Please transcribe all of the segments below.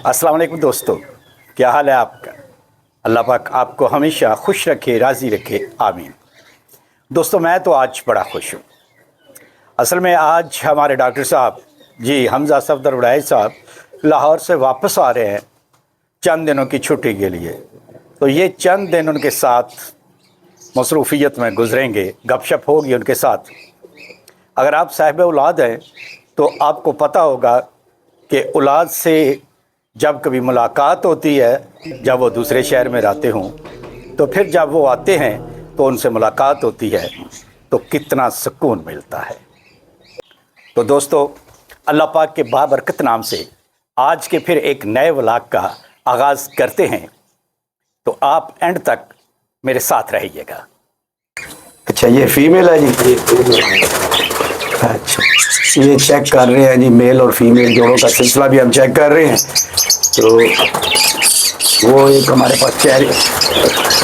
अस्सलाम वालेकुम दोस्तों, क्या हाल है आपका। अल्लाह पाक आपको हमेशा खुश रखे, राज़ी रखे, आमीन। दोस्तों मैं तो आज बड़ा खुश हूँ। असल में आज हमारे डॉक्टर साहब जी हमज़ा सफदर वड़ाई साहब लाहौर से वापस आ रहे हैं चंद दिनों की छुट्टी के लिए। तो ये चंद दिन उनके साथ मसरूफ़ियत में गुजरेंगे, गपशप होगी उनके साथ। अगर आप साहिब औलाद हैं तो आपको पता होगा कि औलाद से जब कभी मुलाकात होती है, जब वो दूसरे शहर में रहते हों, तो फिर जब वो आते हैं तो उनसे मुलाकात होती है तो कितना सुकून मिलता है। तो दोस्तों अल्लाह पाक के बाबरकत नाम से आज के फिर एक नए व्लॉग का आगाज़ करते हैं, तो आप एंड तक मेरे साथ रहिएगा। अच्छा, ये फीमेल है जी। अच्छा, ये चेक कर रहे हैं जी, मेल और फीमेल दोनों का सिलसिला भी हम चेक कर रहे हैं। तो वो एक हमारे पास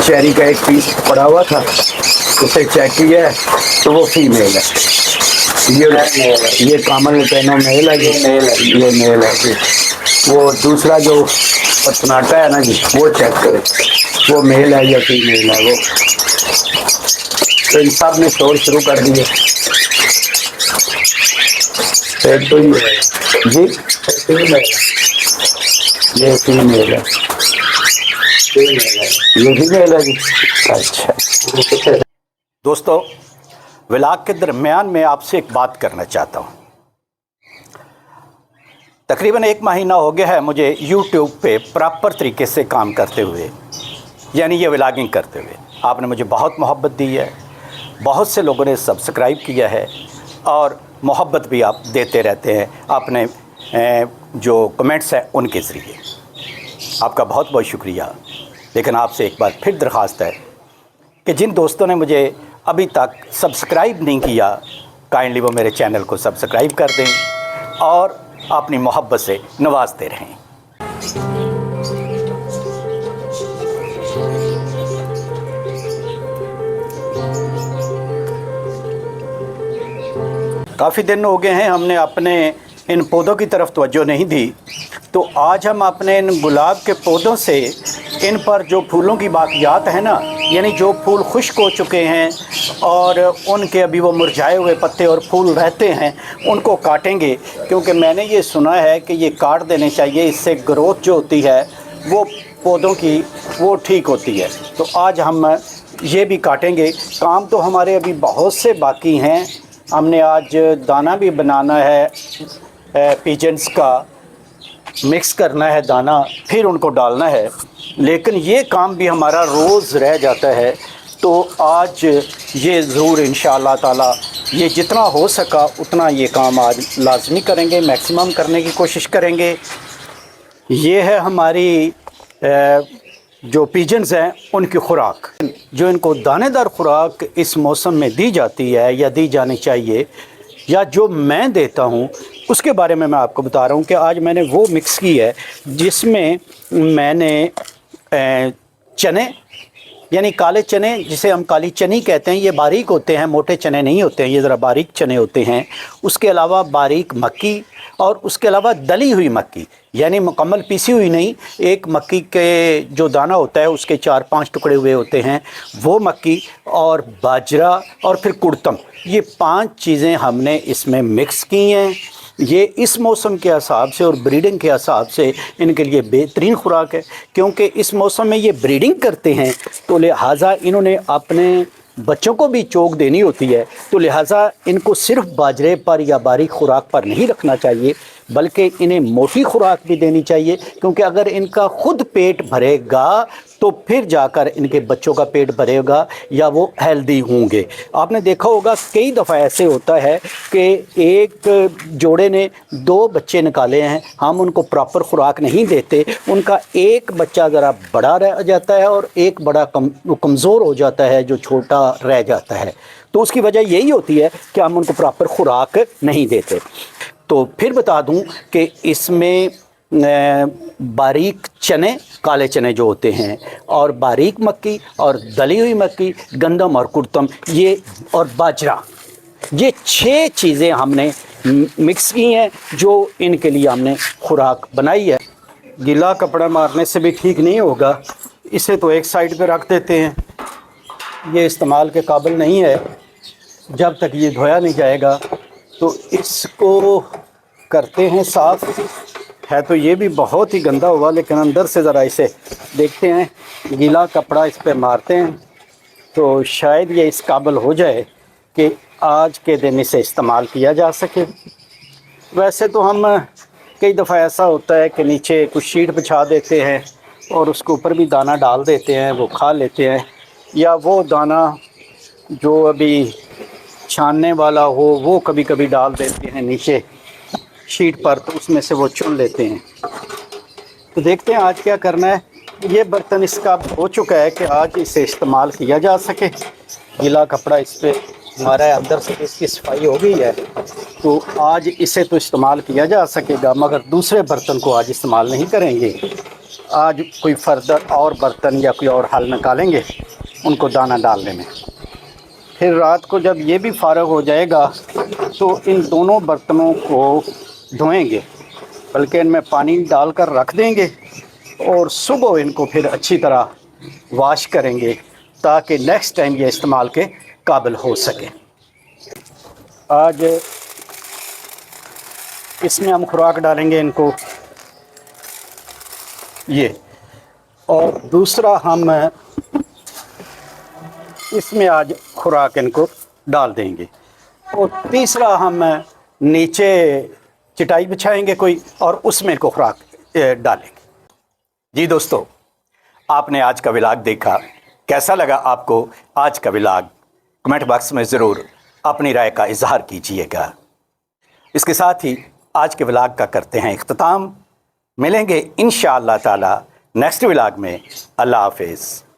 चेरी का एक पीस पड़ा हुआ था, उसे चेक किया है तो वो फीमेल है। ये कामन पेनो मेल है जी, ये मेल है जी। वो दूसरा जो पतनाटा है ना जी, वो चेक करें, वो मेल है या फीमेल है। वो तो इन सब ने शोर शुरू कर दिए। तो जी ये फीमेल है, ये फीमेल है जी। अच्छा दोस्तों व्लॉग के दरमियान में आपसे एक बात करना चाहता हूँ। तकरीबन 1 महीना हो गया है मुझे YouTube पे प्रॉपर तरीके से काम करते हुए, यानी ये व्लॉगिंग करते हुए। आपने मुझे बहुत मोहब्बत दी है, बहुत से लोगों ने सब्सक्राइब किया है और मोहब्बत भी आप देते रहते हैं अपने जो कमेंट्स हैं उनके ज़रिए। आपका बहुत बहुत शुक्रिया। लेकिन आपसे एक बार फिर दरख्वास्त है कि जिन दोस्तों ने मुझे अभी तक सब्सक्राइब नहीं किया, काइंडली वो मेरे चैनल को सब्सक्राइब कर दें और अपनी मोहब्बत से नवाजते रहें। काफ़ी दिन हो गए हैं हमने अपने इन पौधों की तरफ तवज्जो नहीं दी, तो आज हम अपने इन गुलाब के पौधों से इन पर जो फूलों की बाकियात है ना, यानी जो फूल खुश्क हो चुके हैं और उनके अभी वो मुरझाए हुए पत्ते और फूल रहते हैं, उनको काटेंगे। क्योंकि मैंने ये सुना है कि ये काट देने चाहिए, इससे ग्रोथ जो होती है वो पौधों की वो ठीक होती है। तो आज हम ये भी काटेंगे। काम तो हमारे अभी बहुत से बाकी हैं। हमने आज दाना भी बनाना है, पिजन्स का मिक्स करना है दाना, फिर उनको डालना है। लेकिन ये काम भी हमारा रोज़ रह जाता है। तो आज ये ज़रूर इंशाअल्लाह ताला ये जितना हो सका उतना ये काम आज लाजमी करेंगे, मैक्सिमम करने की कोशिश करेंगे। ये है हमारी जो पिजन्स हैं उनकी खुराक, जो इनको दानेदार खुराक इस मौसम में दी जाती है या दी जानी चाहिए, या जो मैं देता हूँ उसके बारे में मैं आपको बता रहा हूँ कि आज मैंने वो मिक्स की है जिसमें मैंने चने, यानी काले चने जिसे हम काली चनी कहते हैं, ये बारीक होते हैं, मोटे चने नहीं होते हैं, ये ज़रा बारीक चने होते हैं। उसके अलावा बारीक मक्की और उसके अलावा दली हुई मक्की, यानी मुकम्मल पीसी हुई नहीं, एक मक्की के जो दाना होता है उसके 4-5 टुकड़े हुए होते हैं, वो मक्की और बाजरा और फिर कुड़तम, ये 5 चीज़ें हमने इसमें मिक्स की हैं। ये इस मौसम के हिसाब से और ब्रीडिंग के हिसाब से इनके लिए बेहतरीन खुराक है, क्योंकि इस मौसम में ये ब्रीडिंग करते हैं। तो लिहाजा इन्होंने अपने बच्चों को भी चोक देनी होती है, तो लिहाजा इनको सिर्फ बाजरे पर या बारीक खुराक पर नहीं रखना चाहिए, बल्कि इन्हें मोटी खुराक भी देनी चाहिए। क्योंकि अगर इनका खुद पेट भरेगा तो फिर जाकर इनके बच्चों का पेट भरेगा या वो हेल्दी होंगे। आपने देखा होगा कई दफ़ा ऐसे होता है कि एक जोड़े ने 2 बच्चे निकाले हैं, हम उनको प्रॉपर खुराक नहीं देते, उनका एक बच्चा ज़रा बड़ा रह जाता है और एक बड़ा कमज़ोर हो जाता है, जो छोटा रह जाता है। तो उसकी वजह यही होती है कि हम उनको प्रॉपर खुराक नहीं देते। तो फिर बता दूं कि इसमें बारीक चने, काले चने जो होते हैं, और बारीक मक्की और दली हुई मक्की, गंदम और कुड़तम, ये और बाजरा, ये 6 चीज़ें हमने मिक्स की हैं जो इनके लिए हमने खुराक बनाई है। गीला कपड़ा मारने से भी ठीक नहीं होगा, इसे तो एक साइड पे रख देते हैं, ये इस्तेमाल के काबिल नहीं है जब तक ये धोया नहीं जाएगा। तो इसको करते हैं साफ़। है तो ये भी बहुत ही गंदा हुआ, लेकिन अंदर से ज़रा इसे देखते हैं, गीला कपड़ा इस पे मारते हैं तो शायद ये इस काबिल हो जाए कि आज के दिन इसे इस्तेमाल किया जा सके। वैसे तो हम कई दफ़ा ऐसा होता है कि नीचे कुछ शीट बिछा देते हैं और उसके ऊपर भी दाना डाल देते हैं, वो खा लेते हैं, या वो दाना जो अभी छानने वाला हो वो कभी कभी डाल देते हैं नीचे शीट पर, तो उसमें से वो चुन लेते हैं। तो देखते हैं आज क्या करना है। ये बर्तन इसका हो चुका है कि आज इसे इस्तेमाल किया जा सके। गीला कपड़ा इस पर हमारा अंदर से इसकी सफाई हो गई है, तो आज इसे तो इस्तेमाल किया जा सकेगा, मगर दूसरे बर्तन को आज इस्तेमाल नहीं करेंगे। आज कोई फर्दर और बर्तन या कोई और हल निकालेंगे उनको दाना डालने में। फिर रात को जब ये भी फारग हो जाएगा तो इन दोनों बर्तनों को धोएंगे, बल्कि इनमें पानी डालकर रख देंगे और सुबह इनको फिर अच्छी तरह वॉश करेंगे ताकि नेक्स्ट टाइम ये इस्तेमाल के काबिल हो सके। आज इसमें हम खुराक डालेंगे इनको ये, और दूसरा हम इसमें आज खुराक इनको डाल देंगे, और तीसरा हम नीचे चटाई बिछाएंगे कोई और उसमें इनको खुराक डालेंगे। जी दोस्तों, आपने आज का व्लॉग देखा, कैसा लगा आपको आज का व्लॉग? कमेंट बॉक्स में ज़रूर अपनी राय का इजहार कीजिएगा। इसके साथ ही आज के व्लॉग का करते हैं इख्तिताम। मिलेंगे इंशाअल्लाह ताला नेक्स्ट व्लॉग में। अल्लाह हाफिज़।